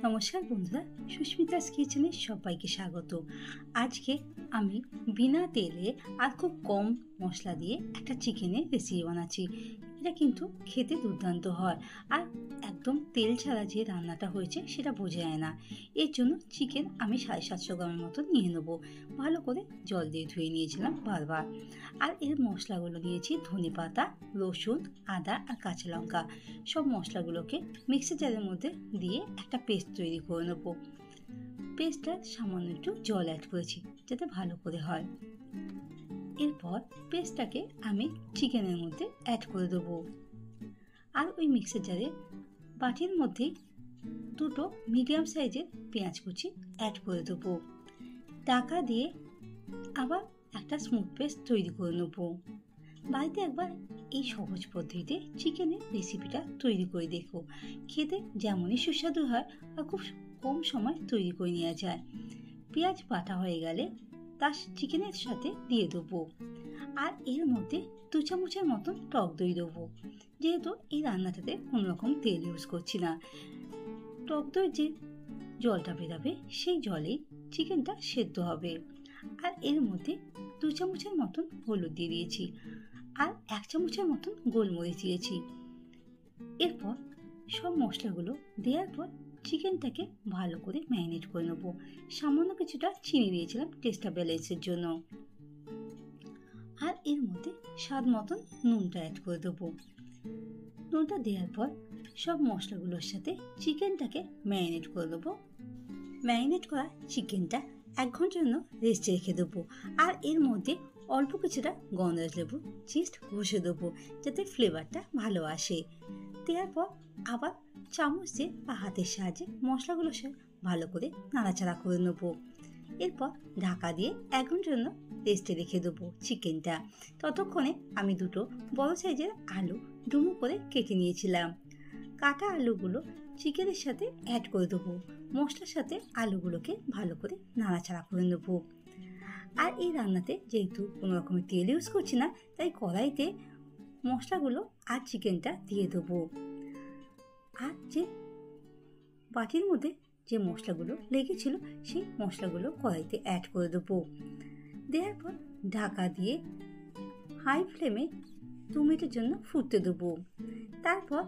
নমস্কার বন্ধুরা, সুস্মিতাস কিচেনে সবাইকে স্বাগত। আজকে আমি বিনা তেলে আর খুব কম মশলা দিয়ে একটা চিকেনের রেসিপি বানাচ্ছি। এটা কিন্তু খেতে দুর্দান্ত হয়, আর একদম তেল ছাড়া যে রান্নাটা হয়েছে সেটা বোঝা যায় না। এর জন্য চিকেন আমি 750 গ্রামের মতো নিয়ে নেবো। ভালো করে জল দিয়ে ধুয়ে নিয়েছিলাম বারবার। আর এর মশলাগুলো নিয়েছি ধনে পাতা, রসুন, আদা আর কাঁচা লঙ্কা। সব মশলাগুলোকে মিক্সির জারের মধ্যে দিয়ে একটা পেস্ট তৈরি করে নেবো। পেস্টটা সামান্য একটু জল অ্যাড করেছি যাতে ভালো করে হয়। এরপর পেস্টটাকে আমি চিকেনের মধ্যে অ্যাড করে দেবো। আর ওই মিক্সির জারে বাটির মধ্যেই দুটো মিডিয়াম সাইজের পেঁয়াজ কুচি অ্যাড করে দেবো। ঢাকা দিয়ে আবার একটা স্মুথ পেস্ট তৈরি করে নেবো। বাড়িতে একবার এই সহজ পদ্ধতিতে চিকেনের রেসিপিটা তৈরি করে দেখো। খেতে যেমনই সুস্বাদু হয় আর খুব কম সময় তৈরি করে নেওয়া যায়। পেঁয়াজ বাটা হয়ে গেলে তার চিকেনের সাথে দিয়ে দেবো। আর এর মধ্যে 2 চামচের মতন টক দই দেবো। যেহেতু এই রান্নাটাতে কোনো রকম তেল ইউজ করছি না, টক দই যে জলটা বেরাবে সেই জলেই চিকেনটা সেদ্ধ হবে। আর এর মধ্যে 2 চামচের মতন হলুদ দিয়ে দিয়েছি আর 1 চামচের মতন গোলমরিচ দিয়েছি। এরপর সব মশলাগুলো দেওয়ার পর চিকেনটাকে ভালো করে ম্যারিনেট করে নেবো। সামান্য কিছুটা চিনি দিয়েছিলাম টেস্টটা ব্যালেন্সের জন্য। আর এর মধ্যে স্বাদ মতন নুনটা অ্যাড করে দেবো। নুনটা দেওয়ার পর সব মশলাগুলোর সাথে চিকেনটাকে ম্যারিনেট করে দেবো। ম্যারিনেট করা চিকেনটা 1 ঘন্টার জন্য রেস্টে রেখে দেবো। আর এর মধ্যে অল্প কিছুটা গন্ধরাজ লেবু চিস্ট ঘষে দেবো যাতে ফ্লেভারটা ভালো আসে। দেওয়ার পর আবার চামচ দিয়ে বা হাতের সাহায্যে মশলাগুলোর সাথে ভালো করে নাড়াচাড়া করে নেবো। এরপর ঢাকা দিয়ে 1 ঘন্টার জন্য রেস্টে রেখে দেবো চিকেনটা। ততক্ষণে আমি দুটো বড় সাইজের আলু ডুমো করে কেটে নিয়েছিলাম। কাটা আলুগুলো চিকেনের সাথে অ্যাড করে দেবো। মশলার সাথে আলুগুলোকে ভালো করে নাড়াচাড়া করে নেবো। আর এই রান্নাতে যেহেতু কোনো রকমের তেল ইউজ করছি না, তাই কড়াইতে মশলাগুলো আর চিকেনটা দিয়ে দেবো। আর যে বাটির মধ্যে যে মশলাগুলো লেগেছিল সেই মশলাগুলো কড়াইতে অ্যাড করে দেবো। দেওয়ার পর ঢাকা দিয়ে হাই ফ্লেমে 2 মিনিটের জন্য ফুটতে দেবো। তারপর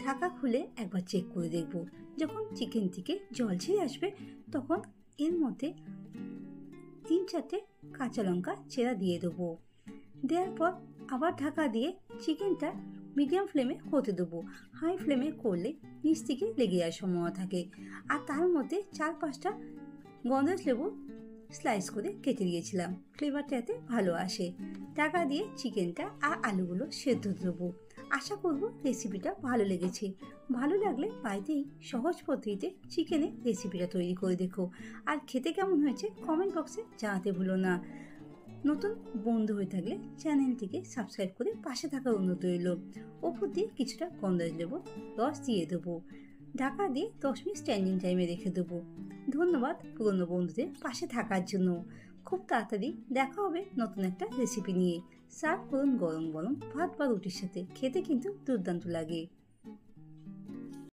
ঢাকা খুলে একবার চেক করে দেখব। যখন চিকেন থেকে জল ছেড়ে আসবে তখন এর মধ্যে 3-4টে কাঁচা লঙ্কা চেরা দিয়ে দেবো। দেওয়ার পর আবার ঢাকা দিয়ে চিকেনটা মিডিয়াম ফ্লেমে হতে দেবো। হাই ফ্লেমে করলে নিচ থেকে লেগে যাওয়ার সম্ভাবনা থাকে। আর তার মধ্যে 4-5টা গন্ধরাজ লেবু স্লাইস করে কেটে দিয়েছিলাম, ফ্লেভারটা এতে ভালো আসে। ঢাকা দিয়ে চিকেনটা আর আলুগুলো সেদ্ধ দেবো। আশা করব রেসিপিটা ভালো লেগেছে। ভালো লাগলে বাড়িতেই সহজ পদ্ধতিতে চিকেনের রেসিপিটা তৈরি করে দেখো। আর খেতে কেমন হয়েছে কমেন্ট বক্সে জানাতে ভুলো না। নতুন বন্ধু হয়ে থাকলে চ্যানেলটিকে সাবস্ক্রাইব করে পাশে থাকার অনুরোধ রইল। ওপর দিয়ে কিছুটা গন্ধরাজ লেবু রস দিয়ে দেবো। ঢাকা দিয়ে 10 মিনিট স্ট্যান্ডিং টাইমে রেখে দেবো। ধন্যবাদ পুরনো বন্ধুদের পাশে থাকার জন্য। খুব তাড়াতাড়ি দেখা হবে নতুন একটা রেসিপি নিয়ে। সার্ভ করুন গরম গরম ভাত বা রুটির সাথে, খেতে কিন্তু দুর্দান্ত লাগে।